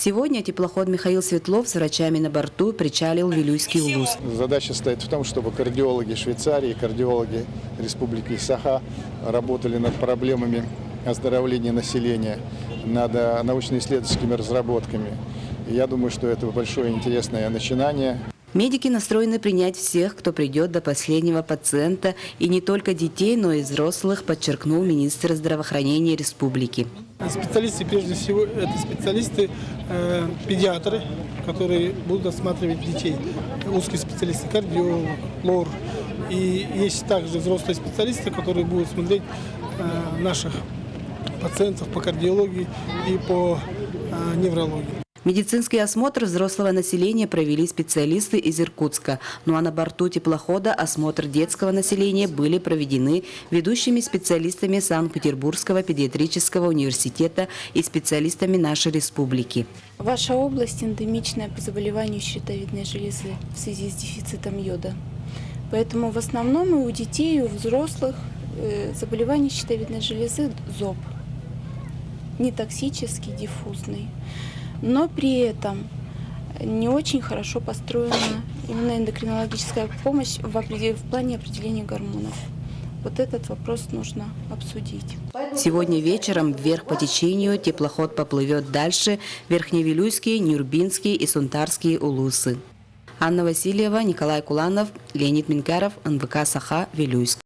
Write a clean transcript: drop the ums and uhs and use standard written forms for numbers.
Сегодня теплоход «Михаил Светлов» с врачами на борту причалил в Вилюйский Улус. Задача стоит в том, чтобы кардиологи Швейцарии, кардиологи Республики Саха работали над проблемами оздоровления населения, над научно-исследовательскими разработками. И я думаю, что это большое интересное начинание. Медики настроены принять всех, кто придет до последнего пациента, и не только детей, но и взрослых, подчеркнул министр здравоохранения республики. Специалисты, прежде всего, это специалисты, педиатры, которые будут осматривать детей. Узкие специалисты, кардиолог, лор. И есть также взрослые специалисты, которые будут смотреть наших пациентов по кардиологии и по неврологии. Медицинский осмотр взрослого населения провели специалисты из Иркутска. Ну а на борту теплохода осмотр детского населения были проведены ведущими специалистами Санкт-Петербургского педиатрического университета и специалистами нашей республики. Ваша область эндемичная по заболеванию щитовидной железы в связи с дефицитом йода. Поэтому в основном и у детей, и у взрослых заболевание щитовидной железы ЗОП. Не токсический, диффузный. Но при этом не очень хорошо построена именно эндокринологическая помощь в плане определения гормонов. Вот этот вопрос нужно обсудить. Сегодня вечером вверх по течению теплоход поплывет дальше в Верхневилюйские, Нюрбинские и Сунтарские улусы. Анна Васильева, Николай Куланов, Леонид Минкаров, НВК Саха, Вилюйск.